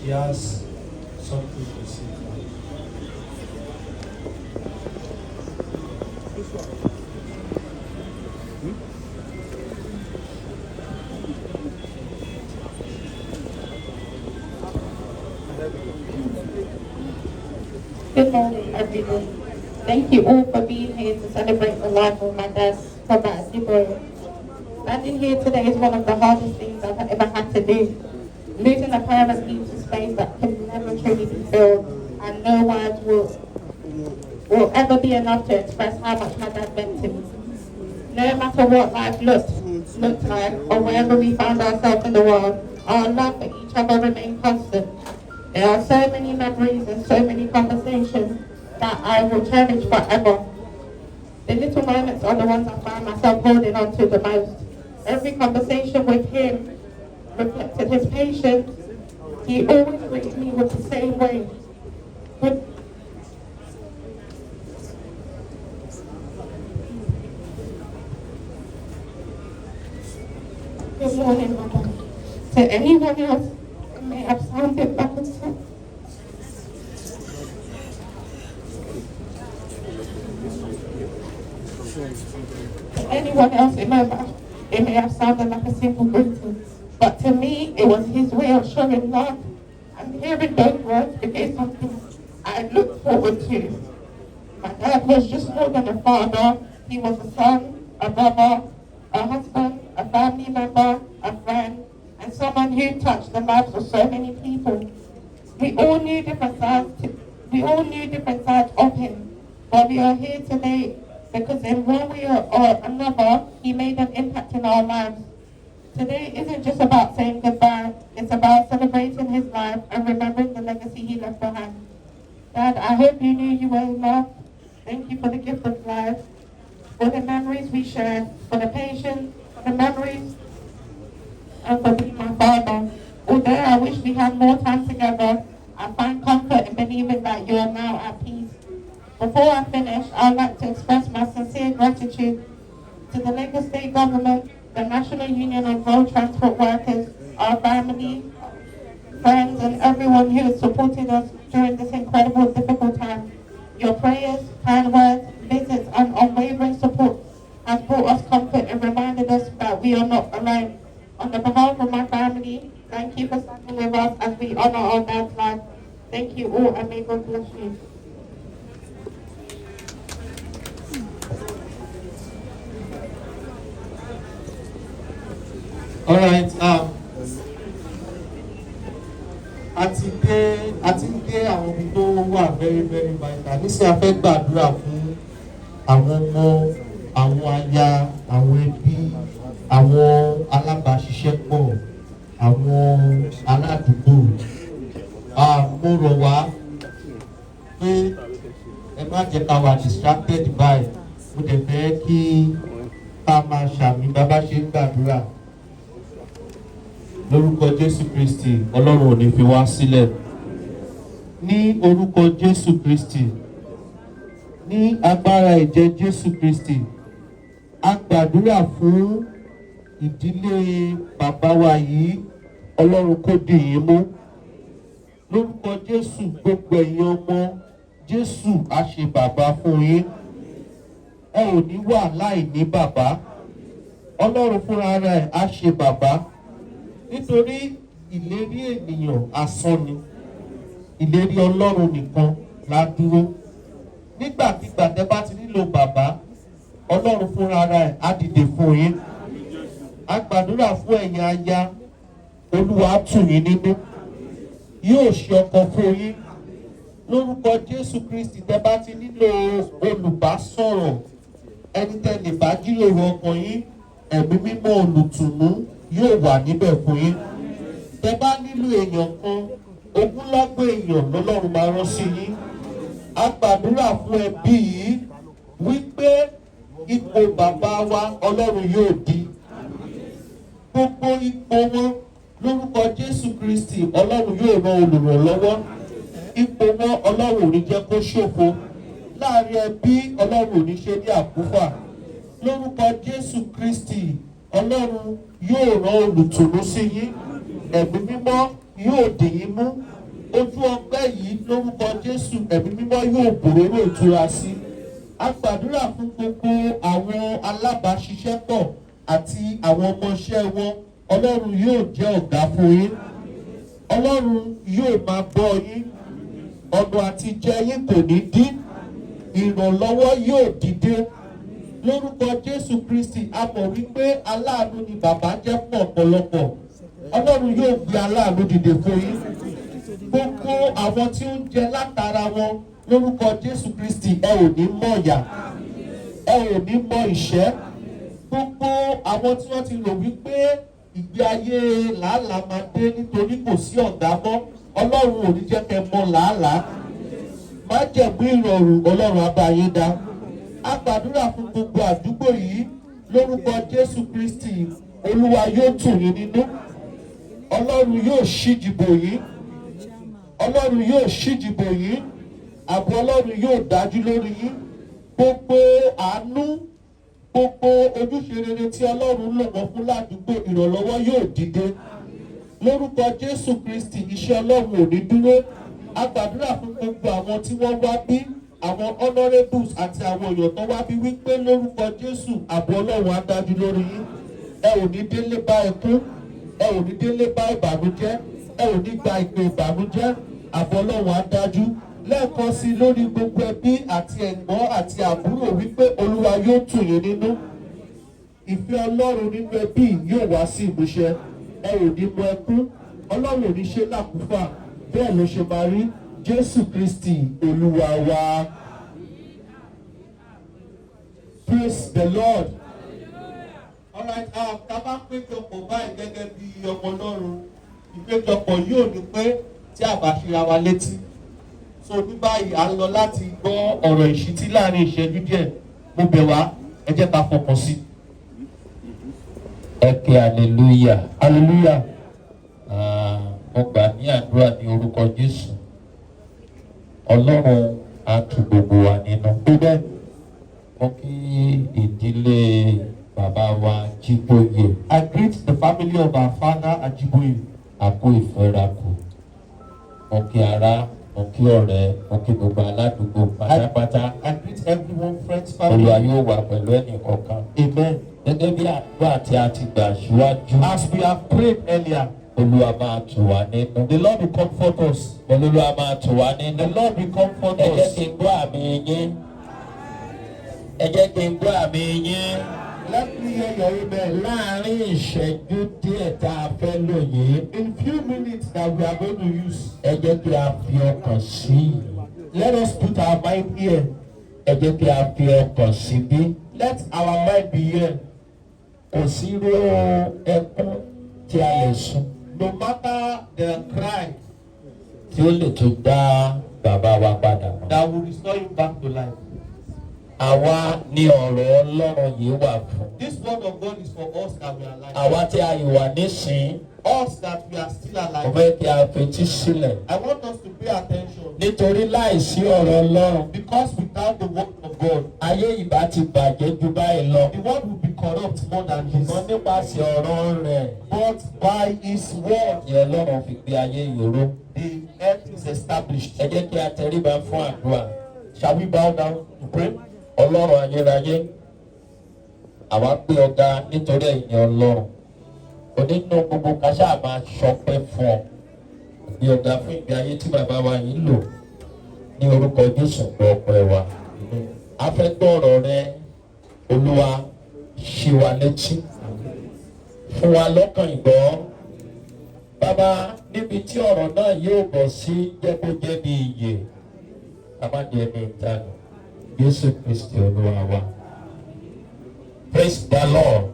He has something to say. Good morning, everyone. Thank you all for being here to celebrate the life of my dad, Toba Ajiboye. Standing here today is one of the hardest things I've ever had to do. Losing a parent leaves a space that can never truly be filled, and no words will ever be enough to express how much my dad meant to me. No matter what life looked like, or wherever we found ourselves in the world, our love for each other remained constant. There are so many memories and so many conversations that I will cherish forever. The little moments are the ones I find myself holding on to the most. Every conversation with him reflected his patience. He always greeted me with the same way. Good morning, Mother. To anyone else, it may have sounded backwards. To anyone else, it may have sounded like a simple greeting. But to me, it was his way of showing love. And hearing those words became something I looked forward to. My dad was just more than a father. He was a son, a brother, a husband, a family member, a friend, and someone who touched the lives of so many people. We all knew different sides of him, but we are here today because in one way or another, he made an impact in our lives. Today isn't just about saying goodbye, it's about celebrating his life and remembering the legacy he left behind. Dad, I hope you knew you were loved. Thank you for the gift of life, for the memories we shared, for the patience, for the memories, and for being my father. Although I wish we had more time together, I find comfort in believing that you are now at peace. Before I finish, I would like to express my sincere gratitude to the Lagos State Government, the National Union of Road Transport Workers, our family, friends, and everyone who has supported us during this incredible, difficult time. Your prayers, kind words, visits, and unwavering support has brought us comfort and reminded us that we are not alone. On the behalf of my family, thank you for standing with us as we honor our dad's life. Thank you all, and may God bless you. All right. A ti ń dé àwọn ibi tó wà very very vital. Nísìnyí a fẹ́ gbàdúrà fún àwọn ọmọ, àwọn aya, àwọn ẹbí, àwọn alábàáṣiṣẹ́pọ̀, àwọn aládùúgbò. Mo rọ̀ wá pé ẹ má jẹ́ ká wà distracted by. Mo dẹ̀ fẹ́ kí ká máa ṣàmì bàbá ṣe ń gbàdúrà. Lórúkọ Jésù Kristi, Ọlọ́run ò ní fi wá sílẹ̀. Ní orúkọ Jésù Kristi, ní agbára ẹ̀jẹ̀ Jésù Kristi, a gbàdúrà fún ìdílé bàbá wa yìí, Ọlọ́run kó dì yín mú. Lórúkọ Jésù, gbogbo ẹ̀yin ọmọ, Jésù á ṣe bàbá fún yín. Ẹ ò ní wà láì ní bàbá. Ọlọ́run fúnra rẹ̀ á ṣe bàbá. Nítorí ìlérí ènìyàn asán ni, ìlérí Ọlọ́run nìkan la dúró. Nígbàkigbà tẹ́ bá ti nílò bàbá, Ọlọ́run fúnra rẹ̀ á dìde fún yín. A gbàdúrà fún ẹ̀yin aya, Olúwa á tù yín nínú. yóò ṣe ọkọ fún yín. Lórúkọ Jésù Kristi, tẹ́ bá ti nílò olùbásọ̀rọ̀, ẹni tẹ́ lè bá jíròrò ọkàn yín, ẹ̀mí mímọ́ olùtùnú yóò wà níbẹ̀ fún yín. Tẹ́ bá nílò èèyàn kan, ogunlọ́gọ̀ èèyàn lọ́lọ́run máa rán sí yín. A gbàdúrà fún ẹbí yìí wípé ipò bàbá wa Ọlọ́run yóò di. Gbogbo ipò wọn lórúkọ Jésù Kristi Ọlọ́run yóò rán olùrànlọ́wọ́. Ipò wọn Ọlọ́run ò ní jẹ́ kó ṣòfò. Láàárín ẹbí Ọlọ́run ò ní ṣe ní àkúfà. Lórúkọ Jésù Kristi Ọlọ́run yóò rán olùtùnú sí yín. Ẹ̀mí mímọ́ yóò dì yín mú. Ojú ọgbẹ́ yìí lórúkọ Jésù ẹ̀mí mímọ́ yóò bòróró ìtura sí. A gbàdúrà fún gbogbo àwọn alábàáṣiṣẹ́pọ̀ àti àwọn ọmọọṣẹ́ wọn. Ọlọ́run yóò jẹ́ ọ̀gá fún yín. Ọlọ́run yóò máa bọ́ yín. Ọ̀nà àti jẹ yín kò ní dí. Ìrànlọ́wọ́ yóò dìde. Lórúkọ Jésù Kristi a mọ̀ wípé aláàánú ni bàbá jẹ́ fún ọ̀pọ̀lọpọ̀. Ọlọ́run yóò gbé aláàánú dìde fún yín. Gbogbo àwọn tí ó ń jẹ látara wọn lórúkọ Jésù Kristi ẹ ò ní mọ̀ ìyà. Ẹ ò ní mọ̀ ìṣẹ́. Gbogbo àwọn tí wọ́n ti rò wípé ìgbé ayé làálàá máa dé nítorí kò sí ọ̀gá mọ́, Ọlọ́run ò ní jẹ́ kẹ́ mọ̀ làálàá. Má jẹ̀bú ìrọ̀rùn, Ọlọ́run á bá yín dá. A gbàdúrà fún gbogbo àdúgbò yìí lórúkọ Jésù Kristi. Olúwa yóò tù yín nínú. Ọlọ́run yóò ṣíjìbò yín. Ọlọ́run yóò ṣíjìbò yín. Ààbò Ọlọ́run yóò dájú lórí yín. Gbogbo àánú, gbogbo ojúṣe rere tí Ọlọ́run lò wọ́n fún ládùúgbò, ìrànlọ́wọ́ yóò dìde. Lórúkọ Jésù Kristi iṣẹ́ Ọlọ́run ò ní dúró. A gbàdúrà fún gbogbo àwọn tí wọ́n wá bí, àwọn honourables àti àwọn èèyàn tó wá bí wípé lórúkọ Jésù ààbò Ọlọ́run á dájú lórí yín. Ẹ ò ní délé bá ẹkún, ẹ ò ní délé bá ìbànújẹ́, ẹ ò ní gba ìpè ìbànújẹ́, ààbò Ọlọ́run á dájú. Lẹ́ẹ̀kan sí lórí gbogbo ẹbí àti ẹ̀gbọ́n àti àbúrò wípé Olúwa yóò tù yín nínú. Ìfẹ́ Ọlọ́run nínú ẹbí yóò wá sí ìmúṣẹ. Ẹ ò ní mọ ẹkún, Ọlọ́run ò ní ṣe lákúfà. Bẹ́ẹ̀ ló ṣe máa rí. Jésù Kristi Olúwa wa. Praise the Lord. All right, ká bá péjọpọ̀ báyìí gẹ́gẹ́ bí ọmọ Ọlọ́run. Ìpéjọpọ̀ yóò ní pé tí a bá ṣíra wa létí. So ní báyìí à ń lọ láti gbọ́ ọ̀rọ̀ ìṣítí láàrin ìṣẹ́jú díẹ̀. Mo bẹ̀ wá, ẹ jẹ́ ká fọkàn sí. Ẹ ké hallelujah. Hallelujah. Mo gbà ní àdúrà ní orúkọ Jésù. Ọlọ́run á tù gbogbo wa nínú. Amen. Mo kí ìdílé bàbá wa Ajiboye. I greet the family of our father Ajiboye. A kú ìfẹ́rakù. Mo kí ará, mo kí ọ̀rẹ́, mo kí gbogbo aládùúgbò pátápátá. I greet everyone, friends, family. Olúwa yóò wà pẹ̀lú ẹnì kọ̀ọ̀kan. Amen. Gẹ́gẹ́ bí àdúrà tí a ti gbà síwájú. As we have prayed earlier, Olúwa máa tù wá nínú. the Lord will comfort us. Olúwa máa tù wá nínú. The Lord will comfort Ẹ jẹ́ us. kí n gbọ́ àmì yín. Ẹ jẹ́ kí n gbọ́ àmì yín. Let me hear your amen. Láàárín ìṣẹ́jú díẹ̀ tá a fẹ́ lò yìí. In few minutes that we are going to use, Ẹ jẹ́ kí a fi ọkàn sí i. let us put our mind here. Ẹ jẹ́ kí a fi ọkàn síbí. Let our mind be here. Kò sí irú ẹkún tí a lè sun No matter the cry tí ó lè tún dá bàbá wa padà mọ́. that will restore him back to life. Àwa ni ọ̀rọ̀ Ọlọ́run yìí wà fún. This word of God is for us that we are alive. Àwa tí a yìí wà nísìn, Us that we are still mo alive. fẹ́ kí a fetí sílẹ̀. I want us to pay attention. Nítorí láìsí ọ̀rọ̀ Ọlọ́run, Because without the word of God, ayé ìbá ti bàjẹ́ ju báyìí lọ. the world will be corrupt more than this. Ṣùgbọ́n nípasẹ̀ ọ̀rọ̀ rẹ̀, But by his word, ni Ọlọ́run fi gbé ayé ìyòró. the earth is established. Ẹ jẹ́ kí a tẹríba fún àdúrà. Shall we bow down to pray? Ọlọ́run ayérayé, àwa gbé ọ̀gá nítorí ẹ̀yin Ọlọ́run. Onínú gbogbo kásá máa ṣọpẹ́ fún ọ. Gbé ọ̀gá fún ìgbé ayé tí bàbá wa yìí lò. Ní orúkọ Jésù gbọ́ ọpẹ́ wa. A fẹ́ gbọ́ ọ̀rọ̀ rẹ, Olúwa ṣí wa létí. Fún wa lọ́kàn ìgbọ́. Bàbá níbi tí ọ̀rọ̀ náà yóò bọ̀ sí jẹ́ kó jẹ́ bí iyè. Ká má di ẹni ìtanù. Jésù Kristi Olúwa wa. Praise the Lord.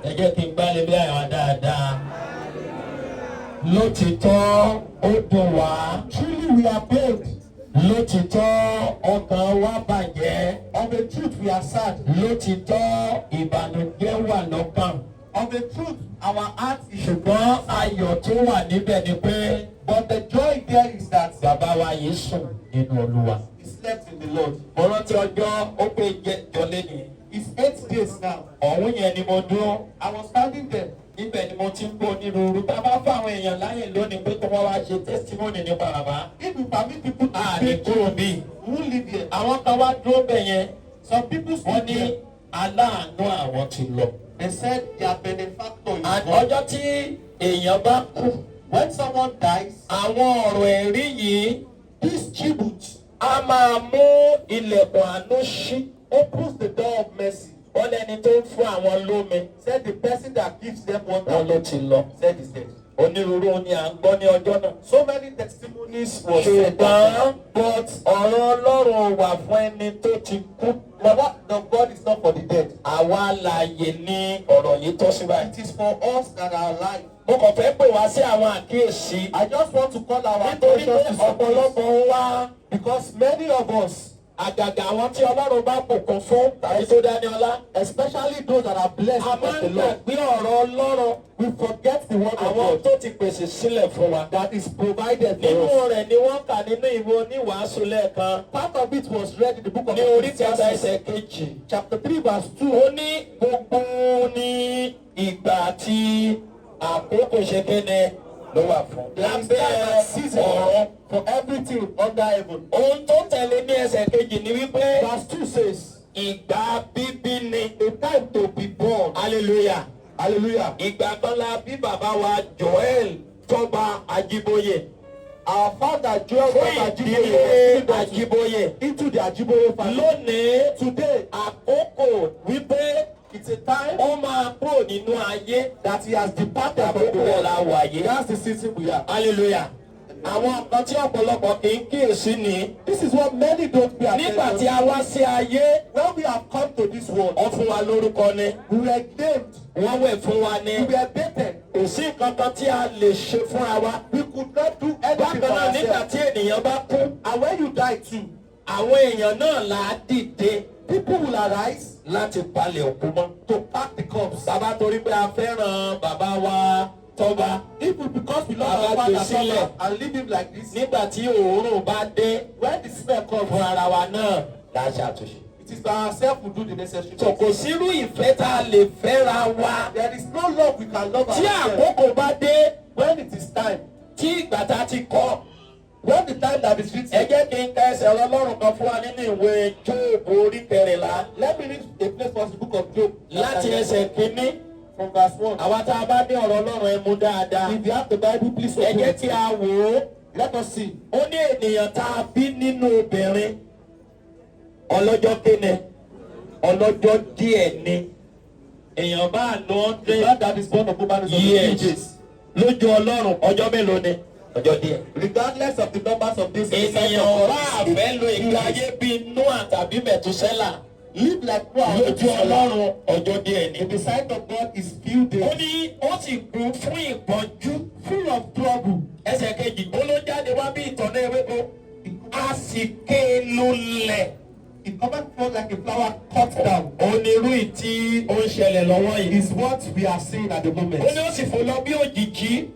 Ẹ jẹ́ kí n gbálẹ̀ bí àyàn dáadáa. Lótìtọ́ ó dùn wá. Truly we are pained. Lótìtọ́ ọkàn wa bàjẹ́. Of the truth we are sad. Lótìtọ́ ìbànújẹ́ wà lọ́kàn. Of the truth our heart is. Ṣùgbọ́n ayọ̀ tó wà níbẹ̀ ni pé But the joy there is that bàbá wa yìí sùn nínú Olúwa. he slept in the Lord. Mo rántí ọjọ́ ó pé jọlé ni. It's 8 days now. Ọ̀hún yẹn ni mo dúró. I was standing there. Ibẹ̀ ni mo ti ń gbọ́ onírúurú. Tá a bá fáwọn èèyàn láyè lónìí pé kí wọ́n wá ṣe testimony nípa bàbá. If you permit people to A ní speak, kúrò bí. we won't live here. Àwọn kan wá dúró bẹ̀ yẹn. Some people Wọ́n speak ní there. aláàánú àwọn ti lọ. They said their benefactor is gone. Ọjọ́ tí èèyàn bá kú. When someone dies, Àwọn ọ̀rọ̀ ẹ̀rí yìí this tribute a máa mú ilẹ̀kùn àánú ṣí. opens the door of mercy. Wọ́n lẹ́ni tó ń fún àwọn lómi. Said the person that gives them Wọ́n water ló ti lọ. said is dead. Onírúurú ni à ń gbọ́ ní ọjọ́ náà. So many testimonies were said. Ṣùgbọ́n but ọ̀rọ̀ Ọlọ́run wà fún ẹni tó ti kú. But what of God is not for the dead. Àwa alààyè ni ọ̀rọ̀ yìí tọ́ sí báyìí. It is for us that are alive. Mo kàn fẹ́ pè wá sí àwọn àkíyèsí. I just want to call our Nítorí pé attention to some things. ọ̀pọ̀lọpọ̀ ń wá. Because many of us, Àgàgà àwọn tí Ọlọ́run bá bùkún fún tàbí tó dání ọlá. especially those that are blessed A by máa the ń Lord, gbàgbé ọ̀rọ̀ Ọlọ́run. we forget the word of Àwọn God tó ti pèsè sílẹ̀ fún wa. that is provided for Nínú us. rẹ̀ ni wọ́n kà nínú ìwé oníwàásù lẹ́ẹ̀kan. Part of it was read in the book of Ní orí kẹta Ecclesiastes, ẹsẹ̀ kejì. chapter 3, verse 2. Ó ní gbogbo ní ìgbà tí àkókò ṣe kéde ló wà fún. There is time and season ọ̀rọ̀. for everything under heaven. Ohun tó tẹ̀lé ní ẹsẹ̀ kejì ni wípé Verse 2 says, ìgbà bíbí ni. a time to be born. Hallelujah. Hallelujah. Ìgbà kan la bí bàbá wa Joel Toba Ajiboye. Our father Joel Fún Toba Ajiboye ìdílé was given Ajiboye. into the Ajiboye family. Lónìí Today, àkókò wípé it's a time ó máa kúrò nínú ayé. that he has departed from the Àkókò world. la wà yìí. That's the season we are. Hallelujah. Àwọn nǹkan tí ọ̀pọ̀lọpọ̀ kì í kíyèsí ni. This is what many don't pay Nígbà tí attention a to. wá sí ayé, When we have come to this world, wọ́n fún wa lórúkọ ni. we were named, Wọ́n wẹ̀ fún wa ni. we were baited. Kò sí nǹkan kan tí a lè ṣe fúnra wa. We could not do anything Bákan for náà nígbà ourselves. tí ènìyàn bá kú, And when you die too, àwọn èèyàn náà là á dìde people will arise láti palẹ̀ òkú mọ́. to pack the cups. Bàbá torí pé a fẹ́ràn bàbá wa Tọ́ba. If we, because we love Baba our father gbèsílẹ̀. Tọ́ba and leave him like this, Nígbà tí òórùn bá dé, when the smell comes, fún ara wa náà là á ṣàtúnṣe. it is by ourselves we do the necessary So kò things. sírú ìfẹ́ tá a lè fẹ́ra wa. There is no love we can love Tí ourselves. àkókò bá dé, When it is time, tí ìgbà tá a ti kọ́, when the time that is ẹ written, jẹ́ kí n ka ẹsẹ̀ Ọlọ́run kan fún wa nínú ìwé Jóòbù orí kẹrìnlá let me read a place from the book of Job. láti ẹsẹ̀ kínní. From verse 1. Àwa tá a bá ní ọ̀rọ̀ Ọlọ́run ẹ mú dáadáa. If you have the Bible, please Ẹ open jẹ́ it. kí a wò ó. Let us see. Ó ní ènìyàn tá a bí nínú obìnrin. Ọlọ́jọ́ kéne. Ọlọ́jọ́ díẹ̀ ni. Èèyàn bá lọ The man that is born of woman is of the Yes. days. lójú Ọlọ́run ọjọ́ mélòó ni? Ọjọ́ díẹ̀. Regardless of the numbers of days in the sight Ènìyàn of bá God, àfẹ́ lo ìgbé ayé bíi Noah tàbí Mẹ̀túsẹ́là. live like Noah. Lójú Ọlọ́run ọjọ́ díẹ̀ ni. In the sight of God is few Ó days, ní ó sì kún fún ìpọ́njú. full of trouble. Ẹsẹ̀ kejì ó ló jáde wá bí ìtọ́nà ewéko. A sì ké e lulẹ̀. It covered forth like a flower cut down. Onírú ìtí ó ń ṣẹlẹ̀ lọ́wọ́ yìí. Is what we are seeing at the moment. Ó ní ó sì fò lọ bí òjìji.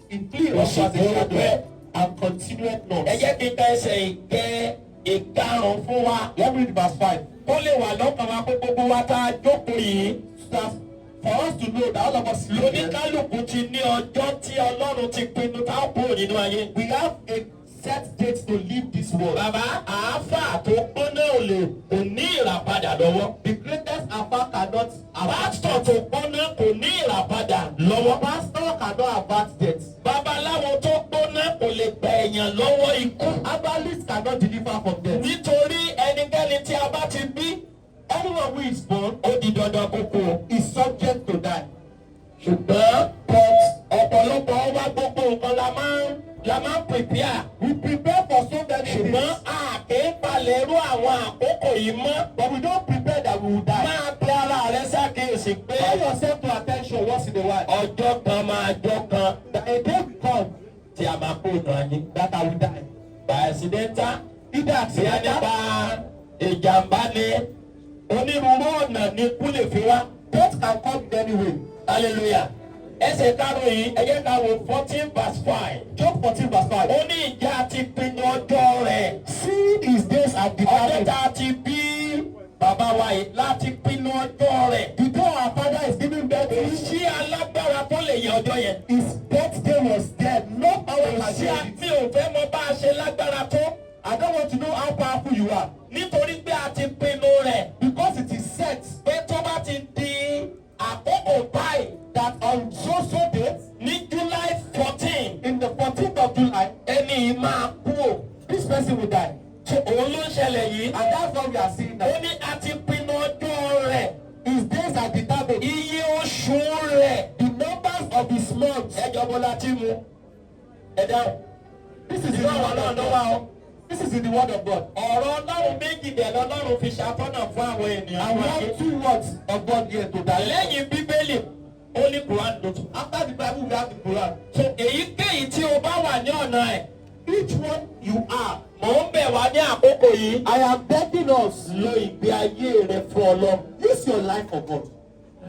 It flew Ó up sì as a kúrò shadow bẹ́ẹ̀. and continued not. Ẹ jẹ́ kí n ka ẹsẹ̀ ìkarùn-ún fún wa. Let me read verse 5. Ó lè wà lọ́kàn wa pé gbogbo wa tá a jókòó yìí. So that for us to know that all of us live here, Oníkálùkù ti ní ọjọ́ tí Ọlọ́run ti pinnu tá a kúrò nínú ayé. we have a set date to leave this world. Bàbá àáfà tó gbóná ò ní ìràpadà lọ́wọ́. The greatest alpha cannot Pásítọ̀ tó gbóná kò ní ìràpadà lọ́wọ́. pastor cannot avert death. Babaláwo tó gbóná kò lè gba èèyàn lọ́wọ́ ikú. Herbalist cannot deliver from death. Nítorí ẹnikẹ́ni tí a bá ti bí, Anyone who is born ó di dandan kókó. is subject to die. Ṣùgbọ́n ọ̀pọ̀lọpọ̀ wa gbogbo nǹkan la la máa ń prepare. We prepare for so many ṣùgbọ́n things. a kì í palẹ̀ irú àwọn àkókò yìí mọ́. But we don't prepare that we will die. máa pe ara rẹ ṣàkíyèsí pé Call yourself to attention once in a while. ọjọ́ kan máa jọ́ kan That a day will come tí a máa kó ìnà ayé. that I will die. by accidental. Either tí a nípa accidental, ìjàmbá ni onírúurú ọ̀nà ní kú lè fi wá. death can come in any way. hallelujah. ẹsẹ̀ karùn-ún yìí ẹ jẹ́ ká wo 14:5. Job 14:5. ó ní ìjà ti pinnu ọjọ́ rẹ̀. See his days are ọjọ́ determined. tá a ti bí bàbá wa yìí láti pinnu ọjọ́ rẹ̀. The day our father is giving birth to him, sí alágbára tó lè yẹ ọjọ́ yẹn. his birthday was dead. No power can sí change mi it. ò fẹ́ mọ bá a ṣe lágbára tó. I don't want to know how powerful you are. nítorí pé a ti pinnu rẹ̀. Because it is set pé tó bá ti di àkókò báyìí. that on so date, ní July 14 in the 14th of July, ẹni yìí máa kú o. this person will die. òun ló ń ṣẹlẹ̀ yìí. And that's what we are seeing now. ó ní a ti pinnu ọjọ́ rẹ̀. His days are determined. iye oṣù rẹ̀. The numbers of his months. ẹjọ́ bọ́lá tí mu. ẹ dáhùn. This is in the ìlú àwọn word náà of ló wá God. o. This is in the word of God. ọ̀rọ̀ ọlọ́run méjì dẹ̀ lọ́lọ́run fi ṣàtọ́nà fún àwọn ènìyàn. And we have 2 words of God here to die. lẹ́yìn bíbélì ó ní Quran lótú. After the Bible, we have the Quran. so èyíkéyìí tí o bá wà ní ọ̀nà ẹ̀. Each one you are. mò ń bẹ̀ wá ní àkókò yìí. I am begging us. lo ìgbé ayé rẹ fún Ọlọ́run. Use your life for God.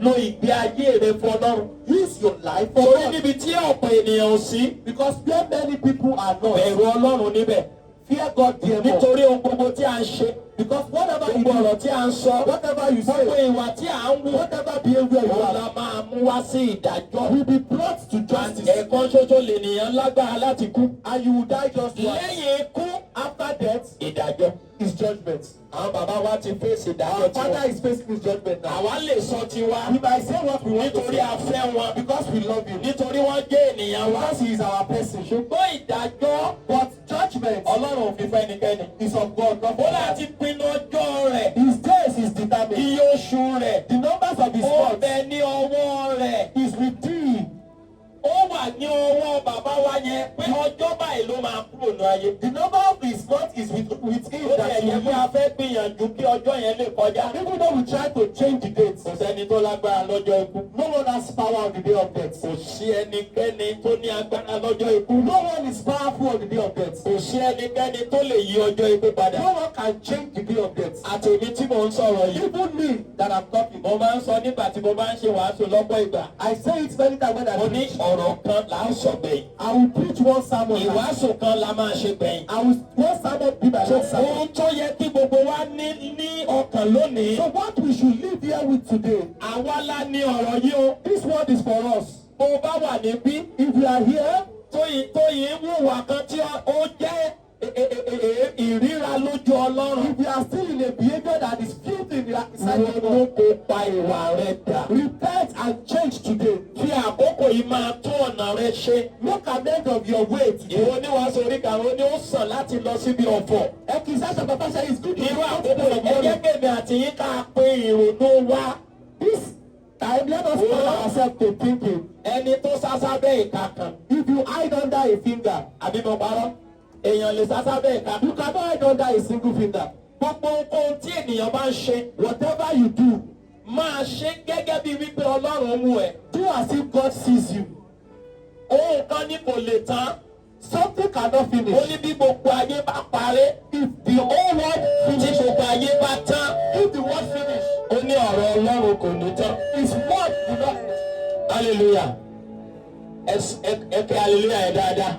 lo ìgbé ayé rẹ fún Ọlọ́run. Use your life for torí God. níbi tí ọ̀pọ̀ ènìyàn ò sí. Because where many people are not. bẹ̀rù Ọlọ́run níbẹ̀. Fear God there more. nítorí ohun gbogbo tí a ń ṣe. Because whatever you gbogbo do, ọ̀rọ̀ tí a ń sọ. whatever you gbogbo say, ìwà tí a ń wù. whatever behavior you òun have, la máa mú wá sí ìdájọ́. will be brought to justice. ẹ̀ẹ̀kan ṣoṣo lènìyàn lágbára láti kú. And you will die just once. lẹ́yìn ikú After death ìdájọ́. is judgment. àwọn bàbá wa ti fèsì ìdájọ́ Our tiwọn. Father is facing his judgment now. àwa lè sọ tiwa. We might say what we want to nítorí say a fẹ́ wọn. because we love you. nítorí wọ́n jẹ́ ènìyàn wa. Because he is our person. ṣùgbọ́n ìdájọ́ But judgment Ọlọ́run ò fi fẹ́ ẹnikẹ́ni. is of God, not ó for us. láti pinnu ọjọ́ rẹ̀. His days is determined. iye oṣù rẹ̀. The numbers of his ó months bẹ ní ọwọ́ rẹ̀. is with thee. ó wà ní ọwọ́ bàbá wa yẹn pé ọjọ́ báyìí ló máa kúrò ní ayé. The number of his months is with him ó that lè he yẹ will pé a live. fẹ́ gbìyànjú kí ọjọ́ yẹn lè kọjá. Even though we try to change the dates, kò sẹ́ni tó lágbára lọ́jọ́ ikú. no one has power on the day of death. kò sí ẹnikẹ́ni tó ní agbára lọ́jọ́ ikú. No one is powerful on the day of death. kò sí ẹnikẹ́ni tó lè yí ọjọ́ ikú padà. No one can change the day of death. àtèmi tí mò ń sọ̀rọ̀ yìí. Even me that I'm talking, mo máa ń sọ nígbà tí mo bá ń ṣe wàásù lọ́pọ̀ ìgbà. I say it many times when I mo ní preach. ọ̀rọ̀ kan là ń sọ gbẹ̀yìn. I will preach one sermon. ìwàásù kan la máa ṣe gbẹ̀yìn. I will one sermon be my last sermon. ohun tó yẹ kí gbogbo wa ní ọkàn lónìí. So what we should live here with today, àwa la ní ọ̀rọ̀ yìí o. this word is for us. bó o bá wà níbí. If you are here, tóyìn wùwà kan tí ó jẹ́ ìríra lójú Ọlọ́run. if you are still in a behavior that is filthy inside your ronú mouth, kó pa ìwà rẹ dà. repent and change today. fi àkókò yìí máa tún ọ̀nà rẹ ṣe. Make amends of your way today. ìwọ oníwàásù orí karùn-ún ni ó sàn láti lọ síbi ọ̀fọ̀. Ecclesiastes chapter 5 is good to irú go àkókò to the ẹ jẹ́ kèmí àti yín ká pe ìrònú wa. This time, let us put ourselves to thinking. ẹni tó sásá bẹ́ẹ̀ ìka kan. If you hide under a finger, àbí mo parọ́. èèyàn lè sásá bẹ́ẹ̀ ìka you kan. cannot hide under a single finger. gbogbo ohun tí ènìyàn bá ń ṣe. Whatever you do, máa ṣe gẹ́gẹ́ bí wípé Ọlọ́run mú ẹ. do as if God sees you. ohun kan ní kò lè tán. Something cannot ó finish. ní bí gbogbo ayé bá parẹ́. If the whole world tí finish, gbogbo ayé bá tán. if the world finish, ó ní ọ̀rọ̀ Ọlọ́run kò ní tán. his word do not end. hallelujah. ẹ kẹ́ hallelujah yẹn dáadáa.